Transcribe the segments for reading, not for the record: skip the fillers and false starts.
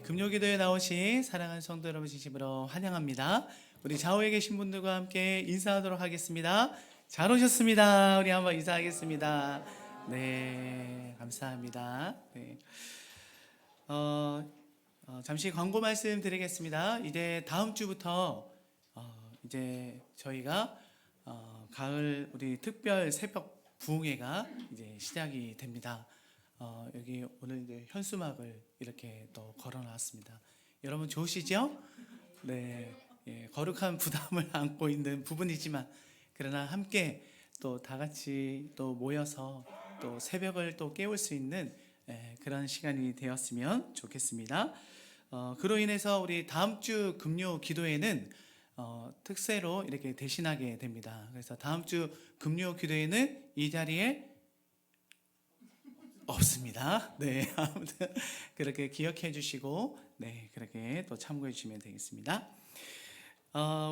금요기도에 나오신 사랑하는 성도 여러분 진심으로 환영합니다. 우리 좌우에 계신 분들과 함께 인사하도록 하겠습니다. 잘 오셨습니다. 우리 한번 인사하겠습니다. 네, 감사합니다. 네. 잠시 광고 말씀 드리겠습니다. 이제 다음 주부터 이제 저희가 가을 우리 특별 새벽 부흥회가 이제 시작이 됩니다. 여기 오늘 이제 현수막을 이렇게 또 걸어놨습니다. 여러분 좋으시죠? 네, 거룩한 부담을 안고 있는 부분이지만 그러나 함께 또 다 같이 또 모여서 또 새벽을 또 깨울 수 있는 그런 시간이 되었으면 좋겠습니다. 그로 인해서 우리 다음 주 금요 기도회는 특세로 이렇게 대신하게 됩니다. 그래서 다음 주 금요 기도회는 이 자리에 없습니다. 네, 아무튼 그렇게 기억해 주시고 네, 그렇게 또 참고해 주시면 되겠습니다.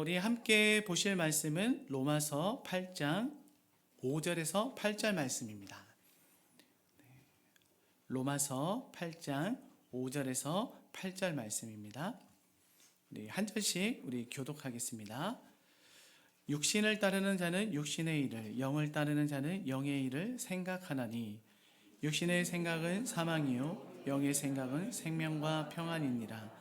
우리 함께 보실 말씀은 로마서 8장 5절에서 8절 말씀입니다. 로마서 8장 5절에서 8절 말씀입니다. 우리 한 절씩 우리 교독하겠습니다. 육신을 따르는 자는 육신의 일을, 영을 따르는 자는 영의 일을 생각하나니 육신의 생각은 사망이요 영의 생각은 생명과 평안이니라.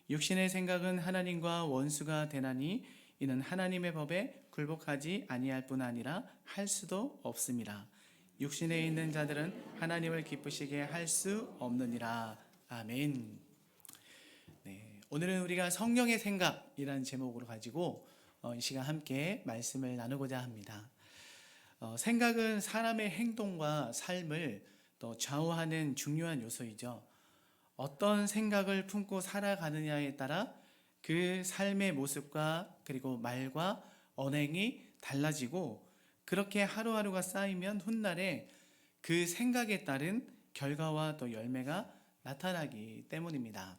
육신의 생각은 하나님과 원수가 되나니 이는 하나님의 법에 굴복하지 아니할 뿐 아니라 할 수도 없음이라. 육신에 있는 자들은 하나님을 기쁘시게 할 수 없느니라. 아멘. 네, 오늘은 우리가 성령의 생각이라는 제목으로 가지고 이 시간 함께 말씀을 나누고자 합니다. 생각은 사람의 행동과 삶을 또 좌우하는 중요한 요소이죠. 어떤 생각을 품고 살아가느냐에 따라 그 삶의 모습과 그리고 말과 언행이 달라지고 그렇게 하루하루가 쌓이면 훗날에 그 생각에 따른 결과와 또 열매가 나타나기 때문입니다.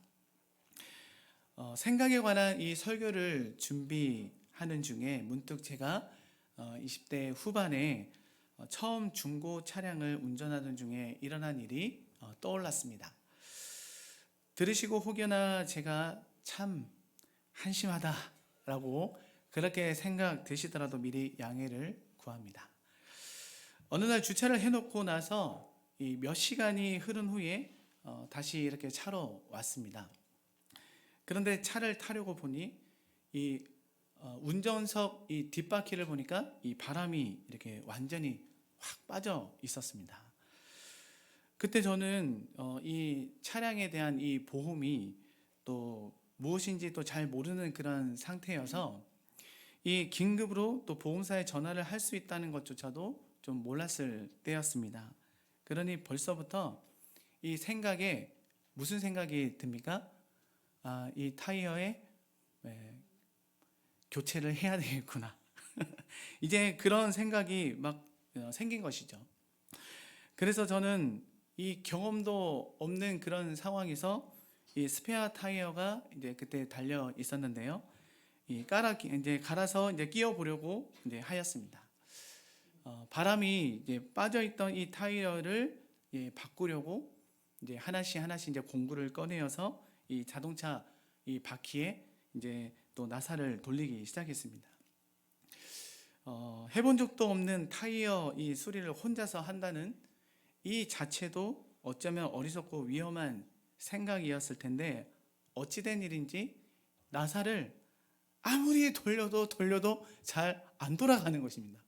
생각에 관한 이 설교를 준비하는 중에 문득 제가 20대 후반에 처음 중고 차량을 운전하던 중에 일어난 일이 떠올랐습니다. 들으시고 혹여나 제가 참 한심하다라고 그렇게 생각되시더라도 미리 양해를 구합니다. 어느 날 주차를 해놓고 나서 몇 시간이 흐른 후에 다시 이렇게 차로 왔습니다. 그런데 차를 타려고 보니 이 운전석 이 뒷바퀴를 보니까 이 바람이 이렇게 완전히 확 빠져 있었습니다. 그때 저는 이 차량에 대한 이 보험이 또 무엇인지 또 잘 모르는 그런 상태여서 이 긴급으로 또 보험사에 전화를 할 수 있다는 것조차도 좀 몰랐을 때였습니다. 그러니 벌써부터 이 생각에 무슨 생각이 듭니까? 이 타이어에 교체를 해야 되겠구나. 이제 그런 생각이 막 생긴 것이죠. 그래서 저는 이 경험도 없는 그런 상황에서 이 스페어 타이어가 이제 그때 달려 있었는데요. 이제 갈아서 이제 끼워 보려고 이제 하였습니다. 바람이 이제 빠져 있던 이 타이어를 바꾸려고 이제 하나씩 이제 공구를 꺼내어서 이 자동차 이 바퀴에 이제 또 나사를 돌리기 시작했습니다. 해본 적도 없는 타이어 이 수리를 혼자서 한다는 이 자체도 어쩌면 어리석고 위험한 생각이었을 텐데 어찌된 일인지 나사를 아무리 돌려도 잘 안 돌아가는 것입니다.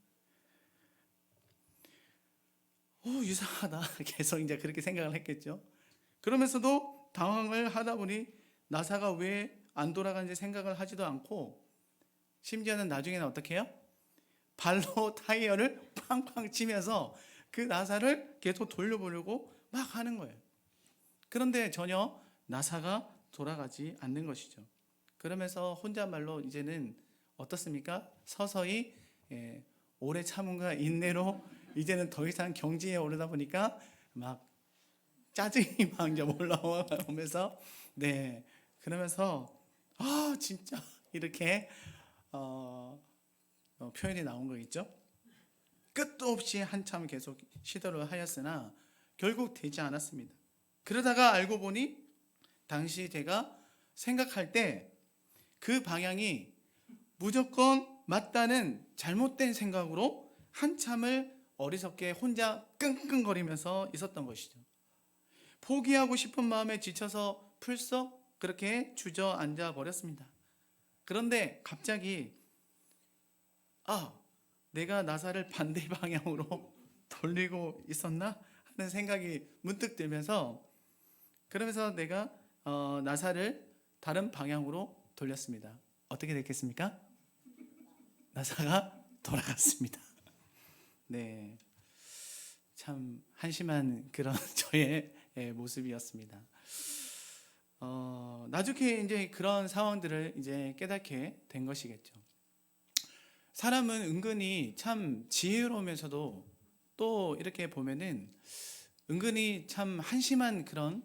이상하다. 계속 이제 그렇게 생각을 했겠죠. 그러면서도 당황을 하다 보니 나사가 왜 안 돌아가는지 생각을 하지도 않고 심지어는 나중에는 어떻게 해요? 발로 타이어를 팡팡 치면서 그 나사를 계속 돌려보려고 막 하는 거예요. 그런데 전혀 나사가 돌아가지 않는 것이죠. 그러면서 혼잣말로 이제는 어떻습니까? 서서히 오래 참음과 인내로 이제는 더 이상 경지에 오르다 보니까 막 짜증이 막 이제 올라오면서 그러면서 진짜 이렇게 표현이 나온 거겠죠. 끝도 없이 한참 계속 시도를 하였으나 결국 되지 않았습니다. 그러다가 알고 보니 당시 제가 생각할 때 그 방향이 무조건 맞다는 잘못된 생각으로 한참을 어리석게 혼자 끙끙거리면서 있었던 것이죠. 포기하고 싶은 마음에 지쳐서 풀썩 그렇게 주저앉아 버렸습니다. 그런데 갑자기 내가 나사를 반대 방향으로 돌리고 있었나 하는 생각이 문득 들면서, 그러면서 내가 나사를 다른 방향으로 돌렸습니다. 어떻게 됐겠습니까? 나사가 돌아갔습니다. 네, 참 한심한 그런 저의 모습이었습니다. 나중에 이제 그런 상황들을 이제 깨닫게 된 것이겠죠. 사람은 은근히 참 지혜로우면서도 또 이렇게 보면은 은근히 참 한심한 그런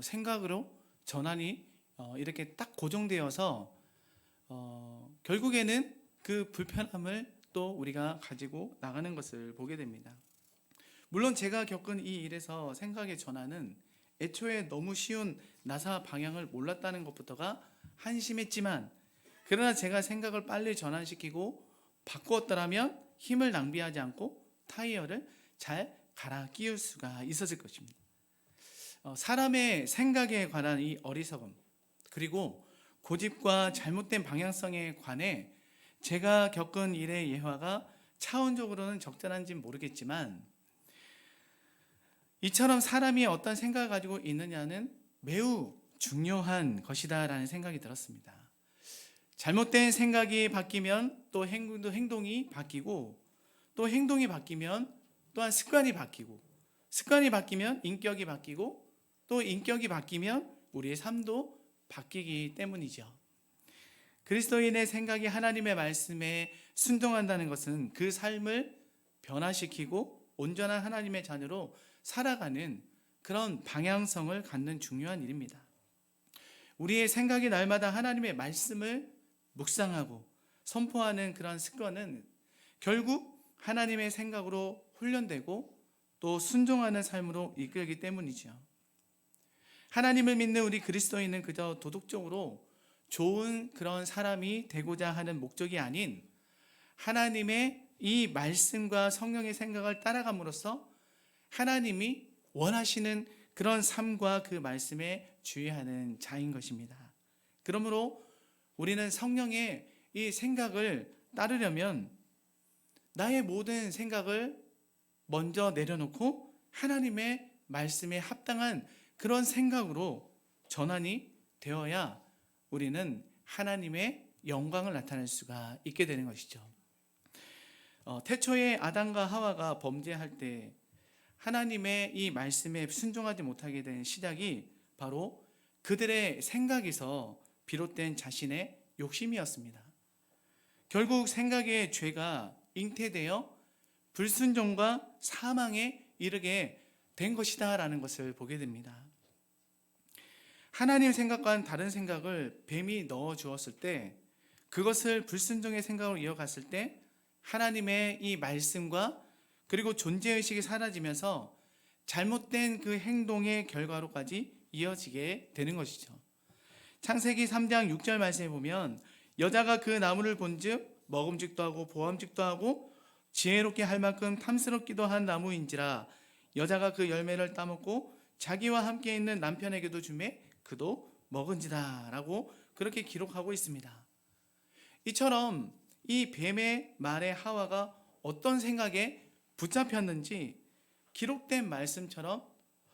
생각으로 전환이 이렇게 딱 고정되어서 결국에는 그 불편함을 또 우리가 가지고 나가는 것을 보게 됩니다. 물론 제가 겪은 이 일에서 생각의 전환은 애초에 너무 쉬운 나사 방향을 몰랐다는 것부터가 한심했지만, 그러나 제가 생각을 빨리 전환시키고 바꾸었더라면 힘을 낭비하지 않고 타이어를 잘 갈아 끼울 수가 있었을 것입니다. 사람의 생각에 관한 이 어리석음, 그리고 고집과 잘못된 방향성에 관해 제가 겪은 일의 예화가 차원적으로는 적절한지는 모르겠지만, 이처럼 사람이 어떤 생각을 가지고 있느냐는 매우 중요한 것이다 라는 생각이 들었습니다. 잘못된 생각이 바뀌면 또 행동이 바뀌고, 또 행동이 바뀌면 또한 습관이 바뀌고, 습관이 바뀌면 인격이 바뀌고, 또 인격이 바뀌면 우리의 삶도 바뀌기 때문이죠. 그리스도인의 생각이 하나님의 말씀에 순종한다는 것은 그 삶을 변화시키고 온전한 하나님의 자녀로 살아가는 그런 방향성을 갖는 중요한 일입니다. 우리의 생각이 날마다 하나님의 말씀을 묵상하고 선포하는 그런 습관은 결국 하나님의 생각으로 훈련되고 또 순종하는 삶으로 이끌기 때문이죠. 하나님을 믿는 우리 그리스도인은 그저 도덕적으로 좋은 그런 사람이 되고자 하는 목적이 아닌 하나님의 이 말씀과 성령의 생각을 따라감으로써 하나님이 원하시는 그런 삶과 그 말씀에 주의하는 자인 것입니다. 그러므로 우리는 성령의 이 생각을 따르려면 나의 모든 생각을 먼저 내려놓고 하나님의 말씀에 합당한 그런 생각으로 전환이 되어야 우리는 하나님의 영광을 나타낼 수가 있게 되는 것이죠. 태초에 아담과 하와가 범죄할 때 하나님의 이 말씀에 순종하지 못하게 된 시작이 바로 그들의 생각에서 비롯된 자신의 욕심이었습니다. 결국 생각의 죄가 잉태되어 불순종과 사망에 이르게 된 것이다 라는 것을 보게 됩니다. 하나님 생각과는 다른 생각을 뱀이 넣어 주었을 때, 그것을 불순종의 생각으로 이어갔을 때 하나님의 이 말씀과 그리고 존재의식이 사라지면서 잘못된 그 행동의 결과로까지 이어지게 되는 것이죠. 창세기 3장 6절 말씀에 보면 여자가 그 나무를 본즉 먹음직도 하고 보암직도 하고 지혜롭게 할 만큼 탐스럽기도 한 나무인지라 여자가 그 열매를 따먹고 자기와 함께 있는 남편에게도 주매 그도 먹은지라 라고 그렇게 기록하고 있습니다. 이처럼 이 뱀의 말에 하와가 어떤 생각에 붙잡혔는지 기록된 말씀처럼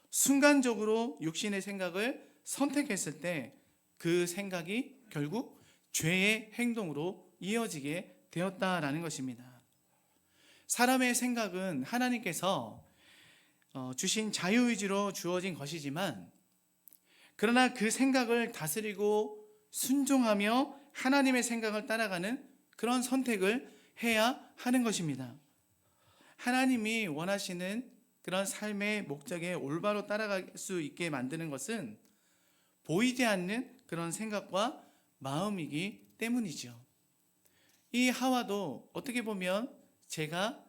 순간적으로 육신의 생각을 선택했을 때 그 생각이 결국 죄의 행동으로 이어지게 되었다라는 것입니다. 사람의 생각은 하나님께서 주신 자유의지로 주어진 것이지만, 그러나 그 생각을 다스리고 순종하며 하나님의 생각을 따라가는 그런 선택을 해야 하는 것입니다. 하나님이 원하시는 그런 삶의 목적에 올바로 따라갈 수 있게 만드는 것은 보이지 않는 그런 생각과 마음이기 때문이죠. 이 하와도 어떻게 보면 제가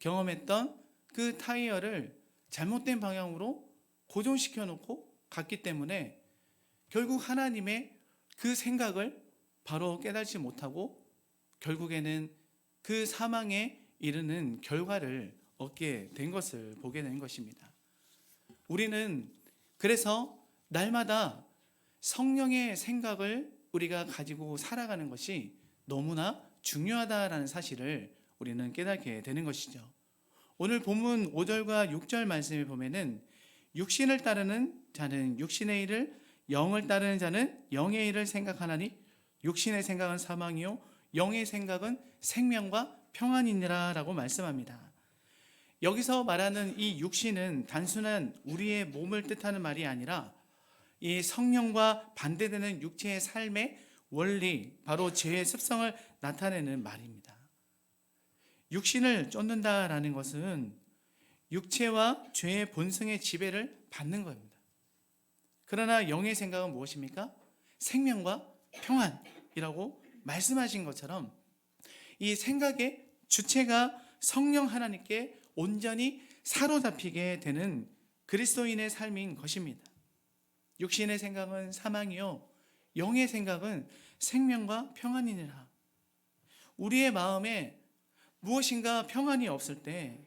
경험했던 그 타이어를 잘못된 방향으로 고정시켜 놓고 갔기 때문에 결국 하나님의 그 생각을 바로 깨닫지 못하고 결국에는 그 사망에 이르는 결과를 얻게 된 것을 보게 된 것입니다. 우리는 그래서 날마다 성령의 생각을 우리가 가지고 살아가는 것이 너무나 중요하다라는 사실을 우리는 깨닫게 되는 것이죠. 오늘 본문 5절과 6절 말씀에 보면은 육신을 따르는 자는 육신의 일을, 영을 따르는 자는 영의 일을 생각하나니 육신의 생각은 사망이요 영의 생각은 생명과 평안이니라 라고 말씀합니다. 여기서 말하는 이 육신은 단순한 우리의 몸을 뜻하는 말이 아니라 이 성령과 반대되는 육체의 삶의 원리, 바로 죄의 습성을 나타내는 말입니다. 육신을 쫓는다라는 것은 육체와 죄의 본성의 지배를 받는 겁니다. 그러나 영의 생각은 무엇입니까? 생명과 평안이라고 말씀하신 것처럼 이 생각의 주체가 성령 하나님께 온전히 사로잡히게 되는 그리스도인의 삶인 것입니다. 육신의 생각은 사망이요 영의 생각은 생명과 평안이니라. 우리의 마음에 무엇인가 평안이 없을 때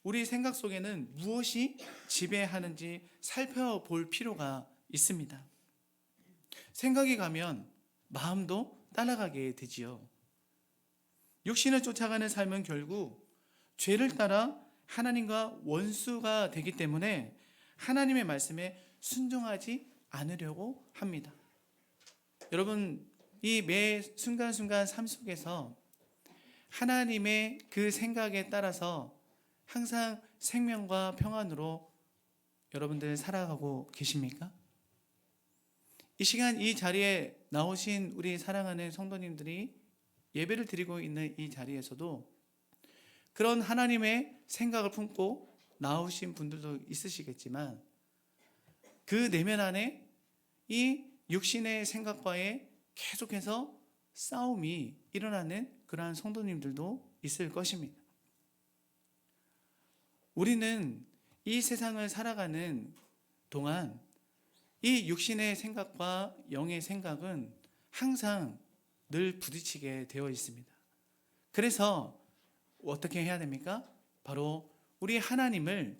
우리 생각 속에는 무엇이 지배하는지 살펴볼 필요가 있습니다. 생각이 가면 마음도 따라가게 되지요. 육신을 쫓아가는 삶은 결국 죄를 따라 하나님과 원수가 되기 때문에 하나님의 말씀에 순종하지 않으려고 합니다. 여러분, 이 매 순간순간 삶 속에서 하나님의 그 생각에 따라서 항상 생명과 평안으로 여러분들 살아가고 계십니까? 이 시간 이 자리에 나오신 우리 사랑하는 성도님들이 예배를 드리고 있는 이 자리에서도 그런 하나님의 생각을 품고 나오신 분들도 있으시겠지만 그 내면 안에 이 육신의 생각과의 계속해서 싸움이 일어나는 그러한 성도님들도 있을 것입니다. 우리는 이 세상을 살아가는 동안 이 육신의 생각과 영의 생각은 항상 늘 부딪히게 되어 있습니다. 그래서 어떻게 해야 됩니까? 바로 우리 하나님을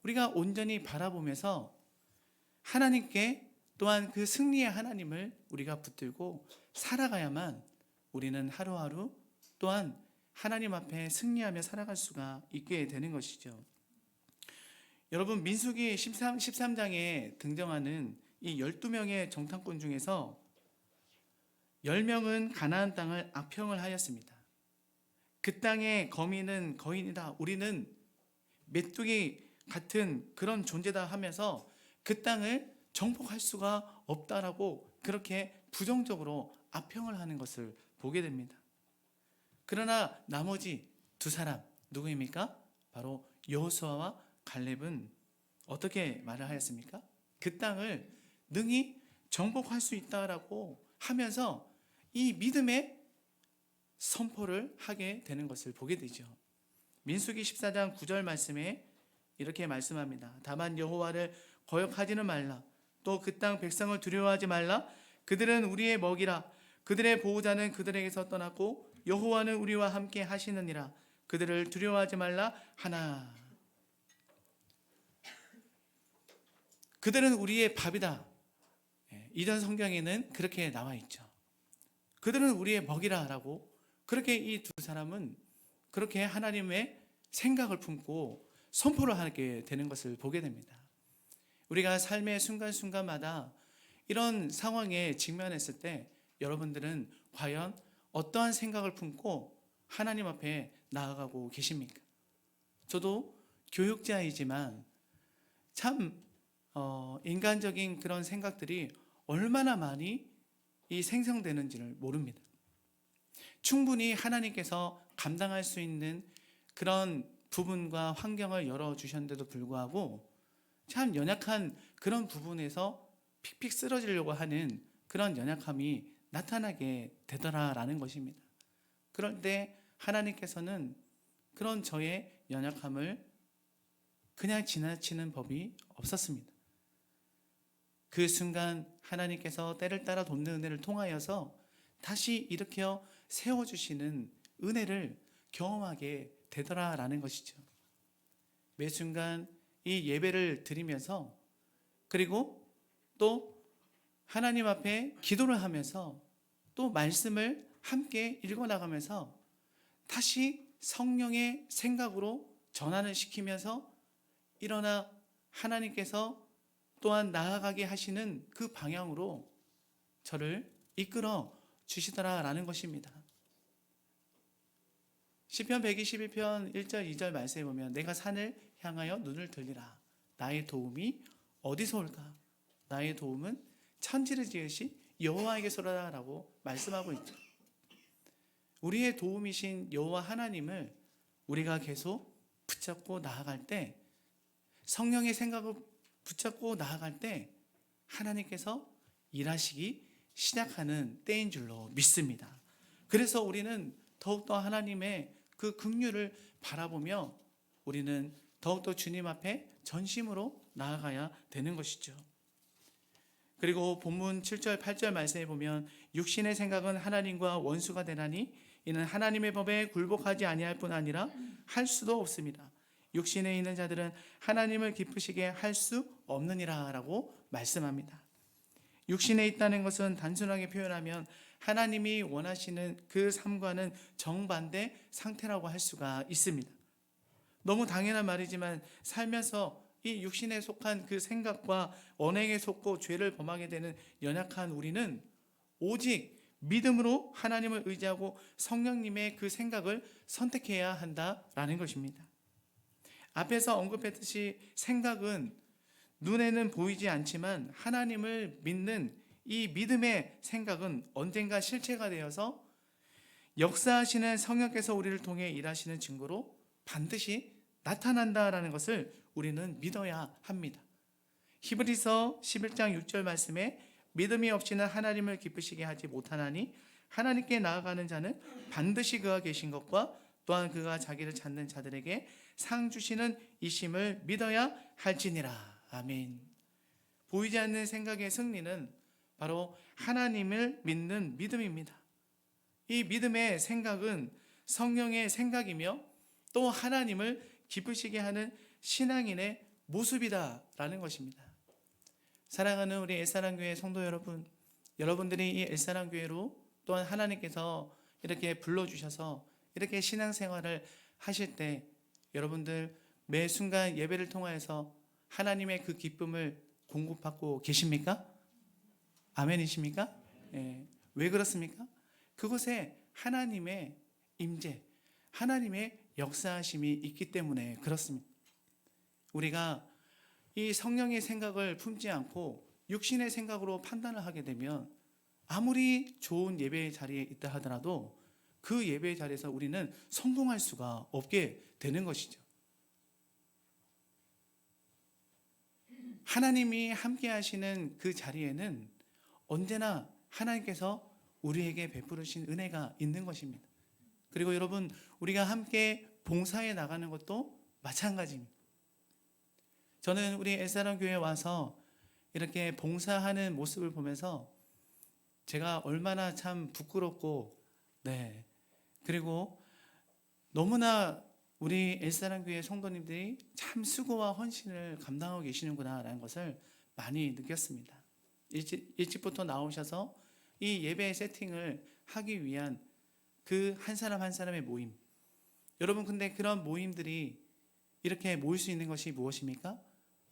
우리가 온전히 바라보면서 하나님께 또한 그 승리의 하나님을 우리가 붙들고 살아가야만 우리는 하루하루 또한 하나님 앞에 승리하며 살아갈 수가 있게 되는 것이죠. 여러분, 민수기 13장에 등장하는 이 12명의 정탐꾼 중에서 10명은 가나안 땅을 악평을 하였습니다. 그 땅의 거민은 거인이다, 우리는 메뚜기 같은 그런 존재다 하면서 그 땅을 정복할 수가 없다라고 그렇게 부정적으로 악평을 하는 것을 보게 됩니다. 그러나 나머지 두 사람 누구입니까? 바로 여호수아와 갈렙은 어떻게 말을 하였습니까? 그 땅을 능히 정복할 수 있다라고 하면서 이 믿음의 선포를 하게 되는 것을 보게 되죠. 민수기 14장 9절 말씀에 이렇게 말씀합니다. 다만 여호와를 거역하지는 말라. 또 그 땅 백성을 두려워하지 말라. 그들은 우리의 먹이라. 그들의 보호자는 그들에게서 떠났고 여호와는 우리와 함께 하시느니라. 그들을 두려워하지 말라 하나. 그들은 우리의 밥이다. 이전 성경에는 그렇게 나와 있죠. 그들은 우리의 먹이라라고 그렇게 이 두 사람은 그렇게 하나님의 생각을 품고 선포를 하게 되는 것을 보게 됩니다. 우리가 삶의 순간순간마다 이런 상황에 직면했을 때 여러분들은 과연 어떠한 생각을 품고 하나님 앞에 나아가고 계십니까? 저도 교육자이지만 참 인간적인 그런 생각들이 얼마나 많이 이 생성되는지를 모릅니다. 충분히 하나님께서 감당할 수 있는 그런 부분과 환경을 열어주셨는데도 불구하고 참 연약한 그런 부분에서 픽픽 쓰러지려고 하는 그런 연약함이 나타나게 되더라라는 것입니다. 그럴 때 하나님께서는 그런 저의 연약함을 그냥 지나치는 법이 없었습니다. 그 순간 하나님께서 때를 따라 돕는 은혜를 통하여서 다시 일으켜 세워주시는 은혜를 경험하게 되더라라는 것이죠. 매 순간 이 예배를 드리면서, 그리고 또 하나님 앞에 기도를 하면서, 또 말씀을 함께 읽어나가면서 다시 성령의 생각으로 전환을 시키면서 일어나 하나님께서 또한 나아가게 하시는 그 방향으로 저를 이끌어 주시더라라는 것입니다. 시편 121편 1절 2절 말씀에 보면 내가 산을 향하여 눈을 들리라. 나의 도움이 어디서 올까? 나의 도움은 천지를 지으신 여호와에게서라라고 말씀하고 있죠. 우리의 도움이신 여호와 하나님을 우리가 계속 붙잡고 나아갈 때, 성령의 생각을 붙잡고 나아갈 때 하나님께서 일하시기 시작하는 때인 줄로 믿습니다. 그래서 우리는 더욱더 하나님의 그 긍휼을 바라보며 우리는 더욱더 주님 앞에 전심으로 나아가야 되는 것이죠. 그리고 본문 7절 8절 말씀에 보면 육신의 생각은 하나님과 원수가 되나니 이는 하나님의 법에 굴복하지 아니할 뿐 아니라 할 수도 없습니다. 육신에 있는 자들은 하나님을 기쁘시게 할 수 없느니라 라고 말씀합니다. 육신에 있다는 것은 단순하게 표현하면 하나님이 원하시는 그 삶과는 정반대 상태라고 할 수가 있습니다. 너무 당연한 말이지만 살면서 이 육신에 속한 그 생각과 언행에 속고 죄를 범하게 되는 연약한 우리는 오직 믿음으로 하나님을 의지하고 성령님의 그 생각을 선택해야 한다라는 것입니다. 앞에서 언급했듯이 생각은 눈에는 보이지 않지만 하나님을 믿는 이 믿음의 생각은 언젠가 실체가 되어서 역사하시는 성령께서 우리를 통해 일하시는 증거로 반드시 나타난다라는 것을 우리는 믿어야 합니다. 히브리서 11장 6절 말씀에 믿음이 없이는 하나님을 기쁘시게 하지 못하나니 하나님께 나아가는 자는 반드시 그가 계신 것과 또한 그가 자기를 찾는 자들에게 상 주시는 이심을 믿어야 할지니라. 아멘. 보이지 않는 생각의 승리는 바로 하나님을 믿는 믿음입니다. 이 믿음의 생각은 성령의 생각이며 또 하나님을 기쁘시게 하는 신앙인의 모습이다라는 것입니다. 사랑하는 우리 엘사랑교회 성도 여러분, 여러분들이 이 엘사랑교회로 또한 하나님께서 이렇게 불러주셔서 이렇게 신앙생활을 하실 때 여러분들 매 순간 예배를 통하여서 하나님의 그 기쁨을 공급받고 계십니까? 아멘이십니까? 네. 왜 그렇습니까? 그곳에 하나님의 임재, 하나님의 역사하심이 있기 때문에 그렇습니다. 우리가 이 성령의 생각을 품지 않고 육신의 생각으로 판단을 하게 되면 아무리 좋은 예배의 자리에 있다 하더라도 그 예배의 자리에서 우리는 성공할 수가 없게 되는 것이죠. 하나님이 함께 하시는 그 자리에는 언제나 하나님께서 우리에게 베푸르신 은혜가 있는 것입니다. 그리고 여러분, 우리가 함께 봉사해 나가는 것도 마찬가지입니다. 저는 우리 엘사랑 교회에 와서 이렇게 봉사하는 모습을 보면서 제가 얼마나 참 부끄럽고, 그리고 너무나 우리 엘사랑 교회 성도님들이 참 수고와 헌신을 감당하고 계시는구나라는 것을 많이 느꼈습니다. 일찍부터 나오셔서 이 예배 세팅을 하기 위한 그 한 사람 한 사람의 모임. 여러분, 근데 그런 모임들이 이렇게 모일 수 있는 것이 무엇입니까?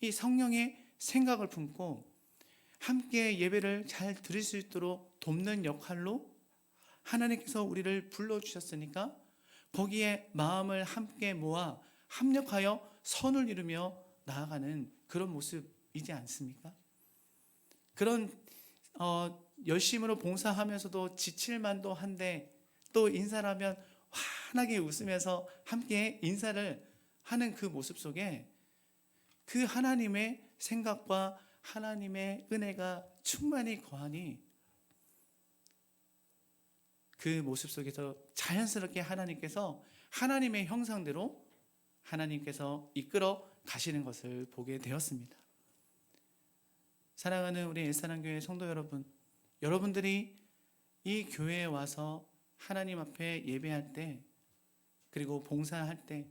이 성령의 생각을 품고 함께 예배를 잘 드릴 수 있도록 돕는 역할로 하나님께서 우리를 불러주셨으니까 거기에 마음을 함께 모아 합력하여 선을 이루며 나아가는 그런 모습이지 않습니까? 그런 열심으로 봉사하면서도 지칠 만도 한데 또 인사를 하면 환하게 웃으면서 함께 인사를 하는 그 모습 속에 그 하나님의 생각과 하나님의 은혜가 충만히 거하니 그 모습 속에서 자연스럽게 하나님께서 하나님의 형상대로 하나님께서 이끌어 가시는 것을 보게 되었습니다. 사랑하는 우리 엘사랑교회 성도 여러분, 여러분들이 이 교회에 와서 하나님 앞에 예배할 때, 그리고 봉사할 때,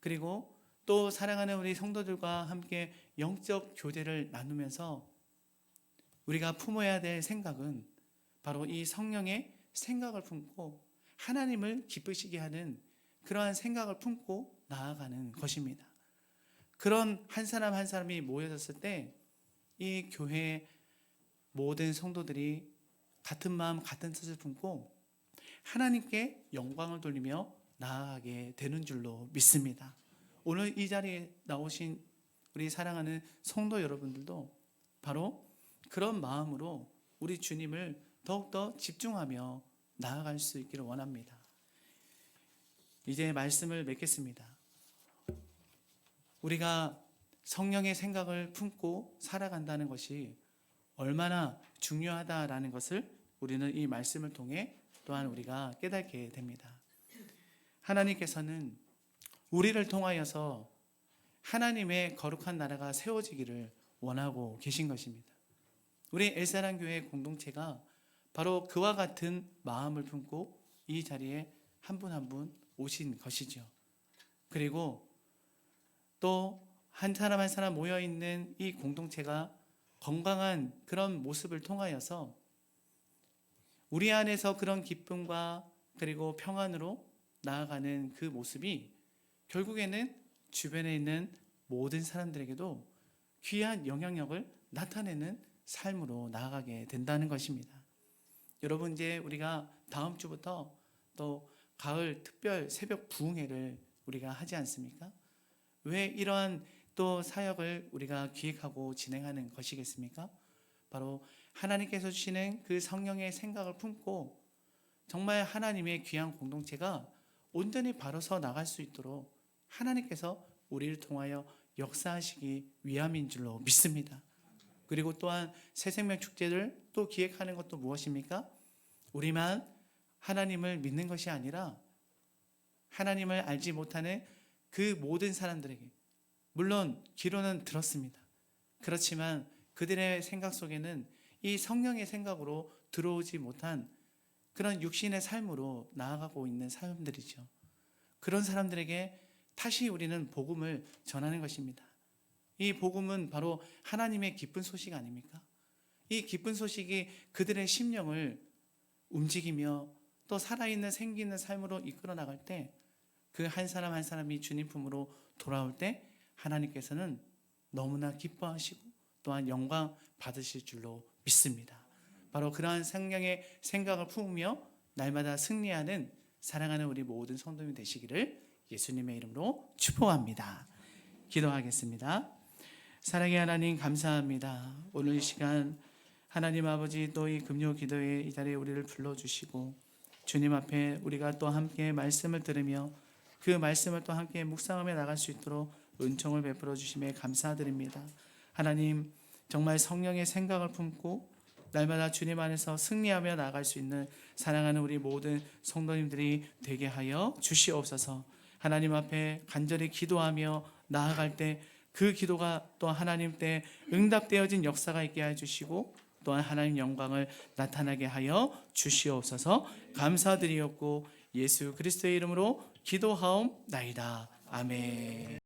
그리고 또 사랑하는 우리 성도들과 함께 영적 교제를 나누면서 우리가 품어야 될 생각은 바로 이 성령의 생각을 품고 하나님을 기쁘시게 하는 그러한 생각을 품고 나아가는 것입니다. 그런 한 사람 한 사람이 모여졌을 때 이 교회 모든 성도들이 같은 마음 같은 뜻을 품고 하나님께 영광을 돌리며 나아가게 되는 줄로 믿습니다. 오늘 이 자리에 나오신 우리 사랑하는 성도 여러분들도 바로 그런 마음으로 우리 주님을 더욱더 집중하며 나아갈 수 있기를 원합니다. 이제 말씀을 맺겠습니다. 우리가 성령의 생각을 품고 살아간다는 것이 얼마나 중요하다라는 것을 우리는 이 말씀을 통해 또한 우리가 깨닫게 됩니다. 하나님께서는 우리를 통하여서 하나님의 거룩한 나라가 세워지기를 원하고 계신 것입니다. 우리 엘사랑교회 공동체가 바로 그와 같은 마음을 품고 이 자리에 한 분 한 분 오신 것이죠. 그리고 또 한 사람 한 사람 모여있는 이 공동체가 건강한 그런 모습을 통하여서 우리 안에서 그런 기쁨과 그리고 평안으로 나아가는 그 모습이 결국에는 주변에 있는 모든 사람들에게도 귀한 영향력을 나타내는 삶으로 나아가게 된다는 것입니다. 여러분, 이제 우리가 다음 주부터 또 가을 특별 새벽 부흥회를 우리가 하지 않습니까? 왜 이러한 또 사역을 우리가 기획하고 진행하는 것이겠습니까? 바로 하나님께서 주시는 그 성령의 생각을 품고 정말 하나님의 귀한 공동체가 온전히 바로서 나갈 수 있도록 하나님께서 우리를 통하여 역사하시기 위함인 줄로 믿습니다. 그리고 또한 새생명 축제를 또 기획하는 것도 무엇입니까? 우리만 하나님을 믿는 것이 아니라 하나님을 알지 못하는 그 모든 사람들에게, 물론 귀로는 들었습니다. 그렇지만 그들의 생각 속에는 이 성령의 생각으로 들어오지 못한 그런 육신의 삶으로 나아가고 있는 사람들이죠. 그런 사람들에게 다시 우리는 복음을 전하는 것입니다. 이 복음은 바로 하나님의 기쁜 소식 아닙니까? 이 기쁜 소식이 그들의 심령을 움직이며 또 살아있는 생기는 삶으로 이끌어 나갈 때 그 한 사람 한 사람이 주님 품으로 돌아올 때 하나님께서는 너무나 기뻐하시고 또한 영광 받으실 줄로 믿습니다. 바로 그러한 성령의 생각을 품으며 날마다 승리하는 사랑하는 우리 모든 성도님이 되시기를 예수님의 이름으로 축복합니다. 기도하겠습니다. 사랑의 하나님, 감사합니다. 오늘 이 시간 하나님 아버지 또 이 금요 기도회 이 자리에 우리를 불러주시고 주님 앞에 우리가 또 함께 말씀을 들으며 그 말씀을 또 함께 묵상하며 나갈 수 있도록 은총을 베풀어 주심에 감사드립니다. 하나님, 정말 성령의 생각을 품고 날마다 주님 안에서 승리하며 나아갈 수 있는 사랑하는 우리 모든 성도님들이 되게 하여 주시옵소서. 하나님 앞에 간절히 기도하며 나아갈 때 그 기도가 또 하나님 때 응답되어진 역사가 있게 해주시고 또한 하나님 영광을 나타나게 하여 주시옵소서. 감사드리옵고 예수 그리스도의 이름으로 기도하옵나이다. 아멘.